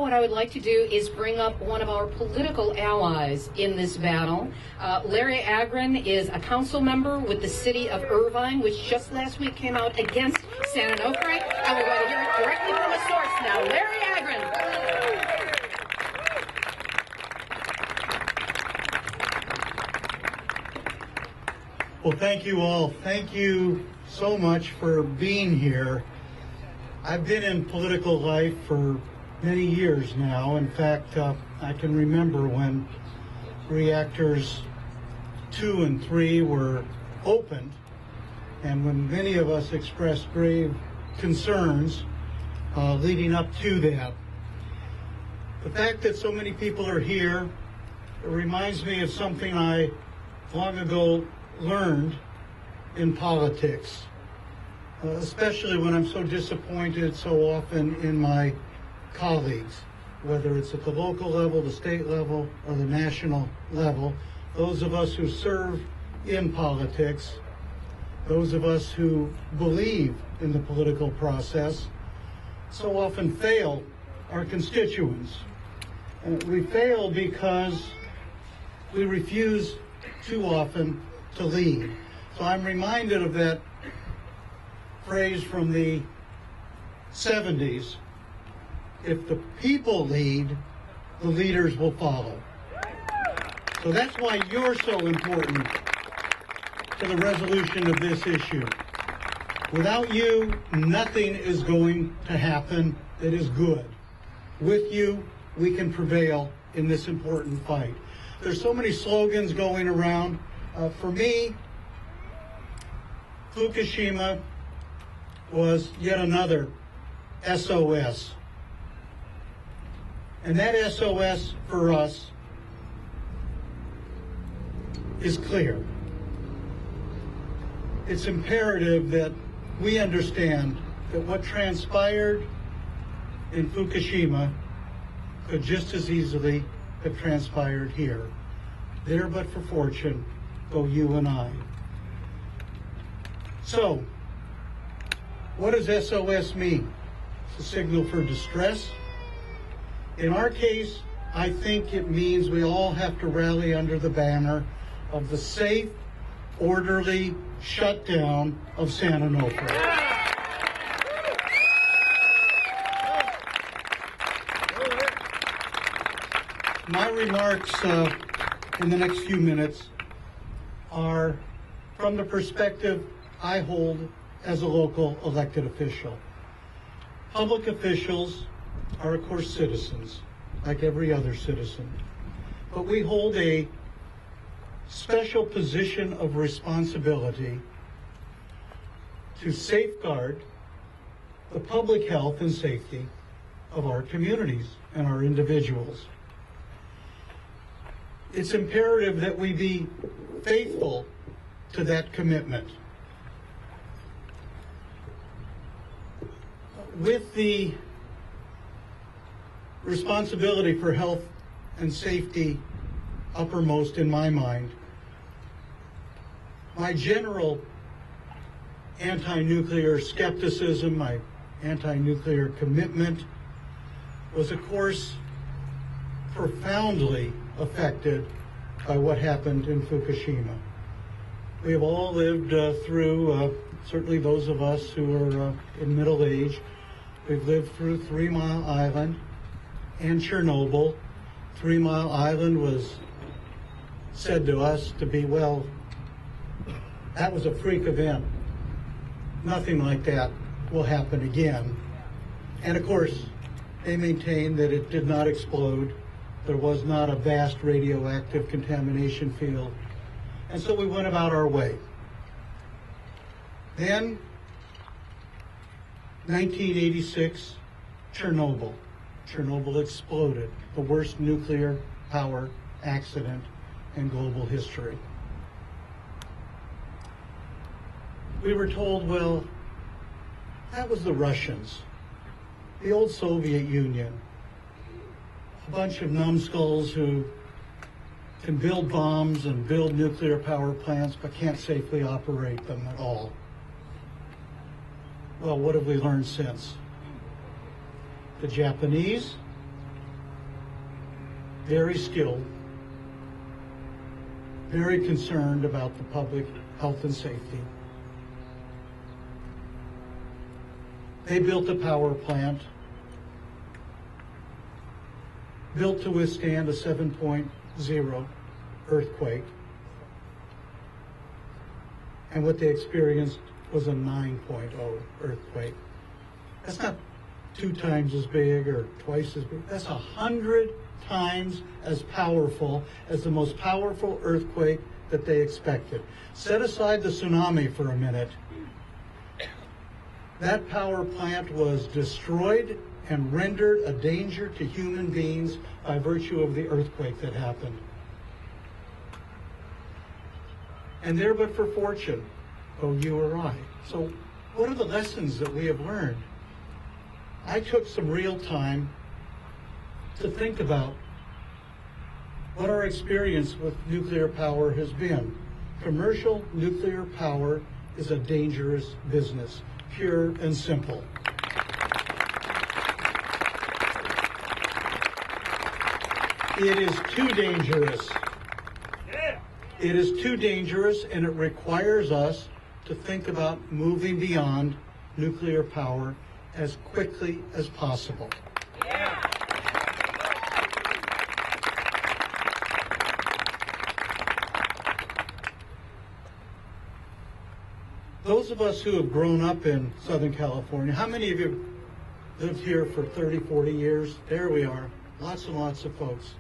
now what I would like to do is bring up one of our political allies in this battle. Larry Agran is a council member with the city of Irvine, which just last week came out against SanO, and we're going to hear it directly from a source now. Larry Agran. Well, thank you all. Thank you so much for being here. I've been in political life for many years now. In fact, I can remember when reactors 2 and 3 were opened, and when many of us expressed grave concerns leading up to that. The fact that so many people are here, it reminds me of something I long ago learned in politics, especially when I'm so disappointed so often in my colleagues, whether it's at the local level, the state level, or the national level. Those of us who serve in politics, those of us who believe in the political process, so often fail our constituents. We fail because we refuse too often to lead. So I'm reminded of that phrase from the 70s, if the people lead, the leaders will follow. So that's why you're so important to the resolution of this issue. Without you, nothing is going to happen that is good. With you, we can prevail in this important fight. There's so many slogans going around. For me, Fukushima was yet another SOS. And that SOS for us is clear. It's imperative that we understand that what transpired in Fukushima could just as easily have transpired here. There but for fortune go you and I. So, what does SOS mean? It's a signal for distress. In our case, I think it means we all have to rally under the banner of the safe, orderly shutdown of SanO. My remarks in the next few minutes are from the perspective I hold as a local elected official. Public officials are, of course, citizens, like every other citizen, but we hold a special position of responsibility to safeguard the public health and safety of our communities and our individuals. It's imperative that we be faithful to that commitment. With the responsibility for health and safety uppermost in my mind, my general anti-nuclear skepticism, my anti-nuclear commitment was, of course, profoundly affected by what happened in Fukushima. We have all lived through, certainly those of us who are in middle age, we've lived through 3 Mile Island and Chernobyl. 3 Mile Island was said to us to be, well, that was a freak event. Nothing like that will happen again. And of course, they maintained that it did not explode. There was not a vast radioactive contamination field. And so we went about our way. Then, 1986, Chernobyl. Chernobyl exploded, the worst nuclear power accident in global history. We were told, well, that was the Russians, the old Soviet Union, a bunch of numbskulls who can build bombs and build nuclear power plants but can't safely operate them at all. Well, what have we learned since? The Japanese very skilled, very concerned about the public health and safety. They built a power plant built to withstand a 7.0 earthquake, and what they experienced was a 9.0 earthquake. That's not 2 times as big or twice as big. That's 100 times as powerful as the most powerful earthquake that they expected. Set aside the tsunami for a minute. That power plant was destroyed and rendered a danger to human beings by virtue of the earthquake that happened. And there but for fortune, oh, you or I. So what are the lessons that we have learned? I took some real time to think about what our experience with nuclear power has been. Commercial nuclear power is a dangerous business, pure and simple. It is too dangerous. It is too dangerous, and it requires us to think about moving beyond nuclear power as quickly as possible. Those of us who have grown up in Southern California, how many of you lived here for 30, 40 years? There we are, lots and lots of folks.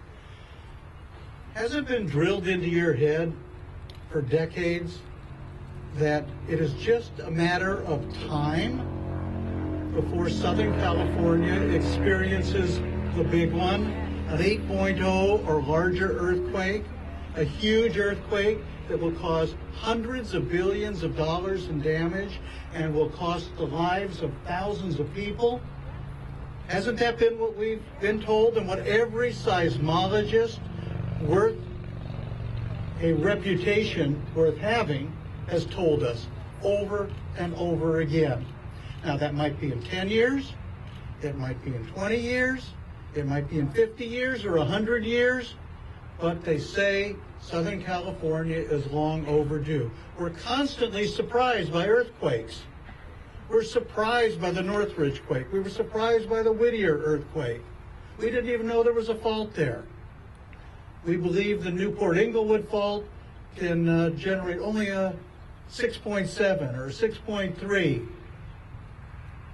Has it been drilled into your head for decades that it is just a matter of time before Southern California experiences the big one, an 8.0 or larger earthquake, a huge earthquake that will cause hundreds of billions of dollars in damage and will cost the lives of thousands of people? Hasn't that been what we've been told and what every seismologist worth a reputation worth having has told us over and over again? Now, that might be in 10 years, it might be in 20 years, it might be in 50 years or 100 years, but they say Southern California is long overdue. We're constantly surprised by earthquakes. We're surprised by the Northridge quake. We were surprised by the Whittier earthquake. We didn't even know there was a fault there. We believe the Newport-Inglewood fault can generate only a 6.7 or 6.3.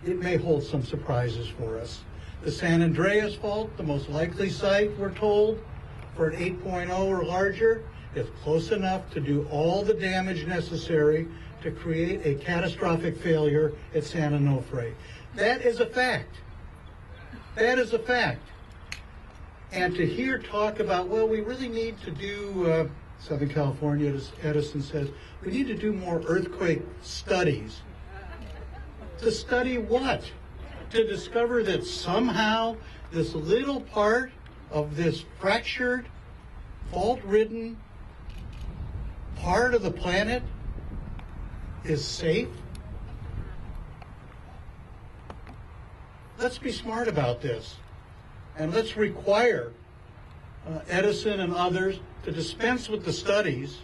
It may hold some surprises for us. The San Andreas fault, the most likely site, we're told, for an 8.0 or larger, is close enough to do all the damage necessary to create a catastrophic failure at San Onofre. That is a fact. That is a fact. And to hear talk about, well, we really need to do, Southern California, as Edison says, we need to do more earthquake studies. To study what? To discover that somehow this little part of this fractured, fault-ridden part of the planet is safe? Let's be smart about this. And let's require Edison and others to dispense with the studies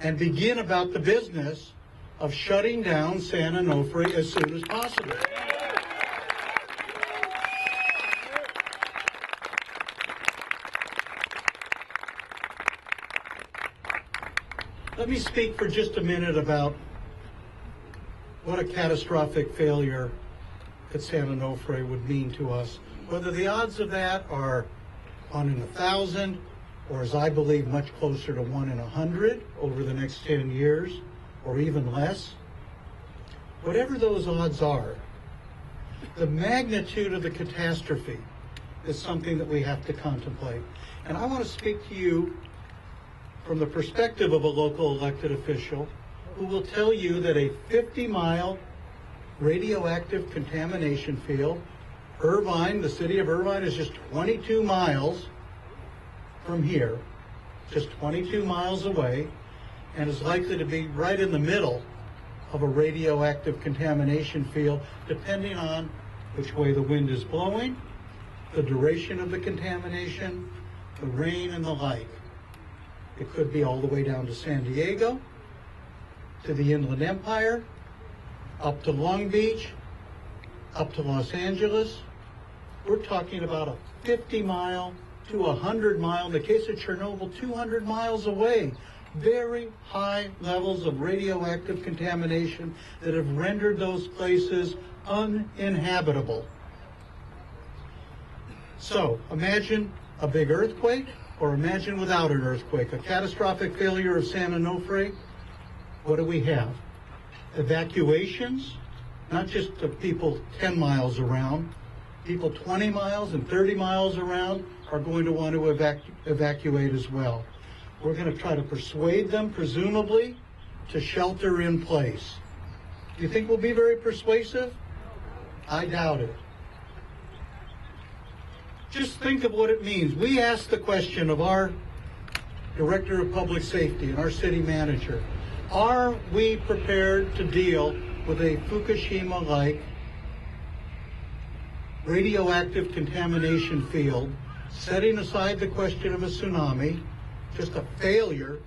and begin about the business of shutting down San Onofre as soon as possible. Let me speak for just a minute about what a catastrophic failure at San Onofre would mean to us. Whether the odds of that are 1 in 1,000, or as I believe much closer to 1 in 100 over the next 10 years, or even less, whatever those odds are, the magnitude of the catastrophe is something that we have to contemplate. And I want to speak to you from the perspective of a local elected official who will tell you that a 50-mile radioactive contamination field, Irvine, the city of Irvine, is just 22 miles from here, just 22 miles away, and is likely to be right in the middle of a radioactive contamination field, depending on which way the wind is blowing the duration of the contamination, the rain, and the like. It could be all the way down to San Diego, to the Inland Empire, up to Long Beach, up to Los Angeles. We're talking about a 50-mile to 100-mile, in the case of Chernobyl, 200 miles away. Very high levels of radioactive contamination that have rendered those places uninhabitable. So imagine a big earthquake, or imagine without an earthquake, a catastrophic failure of San Onofre. What do we have? Evacuations, not just of people 10 miles around, people 20 miles and 30 miles around are going to want to evacuate as well. We're going to try to persuade them, presumably, to shelter in place. Do you think we'll be very persuasive? I doubt it. Just think of what it means. We asked the question of our Director of Public Safety and our city manager, are we prepared to deal with a Fukushima-like radioactive contamination field, setting aside the question of a tsunami, just a failure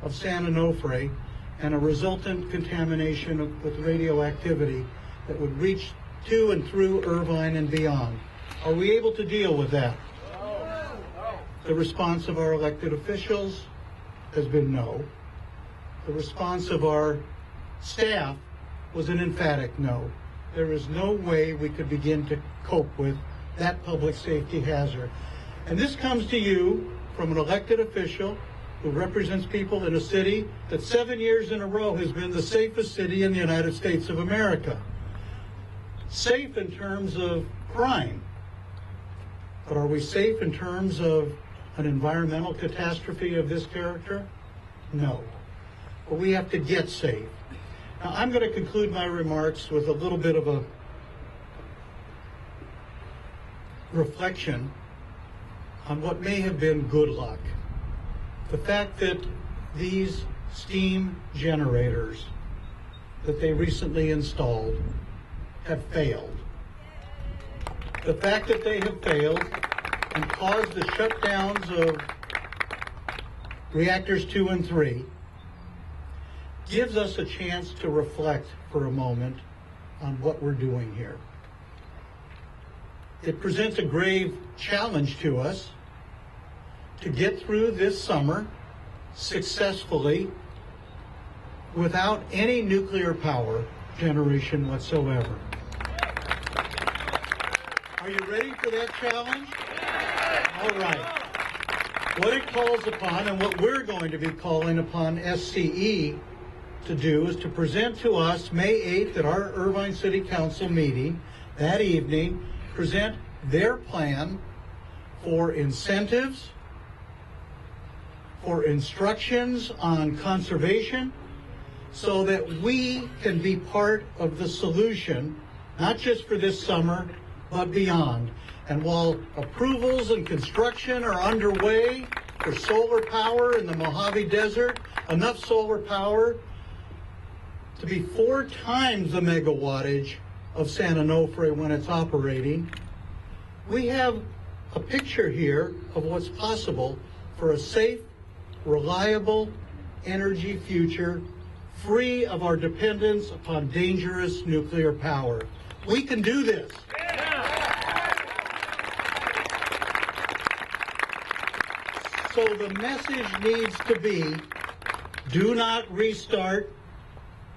of San Onofre, and a resultant contamination with radioactivity that would reach to and through Irvine and beyond. Are we able to deal with that? The response of our elected officials has been no. The response of our staff was an emphatic no. There is no way we could begin to cope with that public safety hazard. And this comes to you from an elected official who represents people in a city that 7 years in a row has been the safest city in the United States of America. Safe in terms of crime, but are we safe in terms of an environmental catastrophe of this character? No. But we have to get safe. Now, I'm going to conclude my remarks with a little bit of a reflection on what may have been good luck. The fact that these steam generators that they recently installed have failed. The fact that they have failed and caused the shutdowns of reactors 2 and 3 gives us a chance to reflect for a moment on what we're doing here. It presents a grave challenge to us to get through this summer successfully without any nuclear power generation whatsoever. Are you ready for that challenge? All right. What it calls upon, and what we're going to be calling upon SCE to do, is to present to us May 8th at our Irvine City Council meeting that evening, present their plan for incentives, for instructions on conservation, so that we can be part of the solution, not just for this summer, but beyond. And while approvals and construction are underway for solar power in the Mojave Desert, enough solar power to be 4 times the megawattage of San Onofre when it's operating, we have a picture here of what's possible for a safe, reliable energy future, free of our dependence upon dangerous nuclear power. We can do this. So the message needs to be, do not restart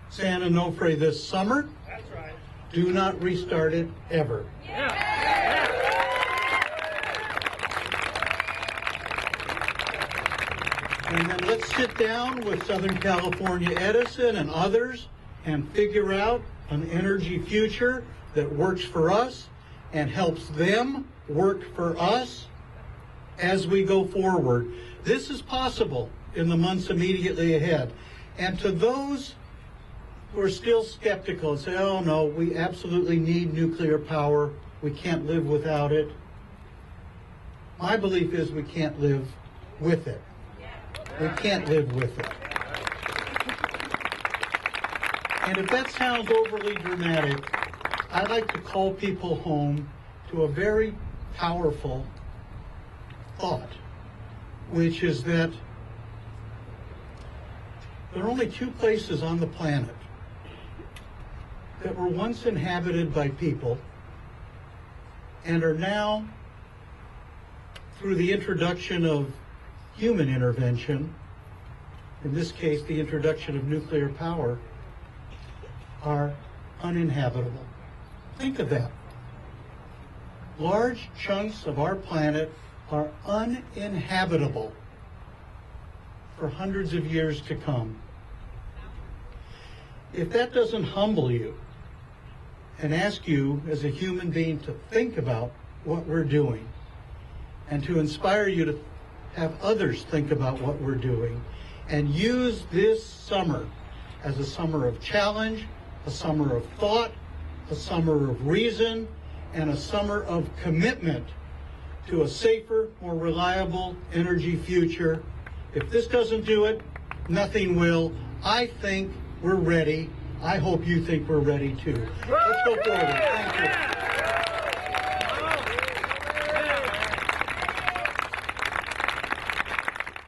San Onofre this summer. That's right. Do not restart it ever. And then let's sit down with Southern California Edison and others and figure out an energy future that works for us and helps them work for us as we go forward. This is possible in the months immediately ahead. And to those who are still skeptical and say, oh no, we absolutely need nuclear power, we can't live without it, my belief is we can't live with it. We can't live with it. And if that sounds overly dramatic, I'd like to call people home to a very powerful thought, which is that there are only two places on the planet that were once inhabited by people and are now, through the introduction of human intervention, in this case the introduction of nuclear power, are uninhabitable. Think of that. Large chunks of our planet are uninhabitable for hundreds of years to come. If that doesn't humble you and ask you as a human being to think about what we're doing and to inspire you to have others think about what we're doing and use this summer as a summer of challenge, a summer of thought, a summer of reason, and a summer of commitment to a safer, more reliable energy future. If this doesn't do it, nothing will. I think we're ready. I hope you think we're ready too. Let's go forward. Thank you.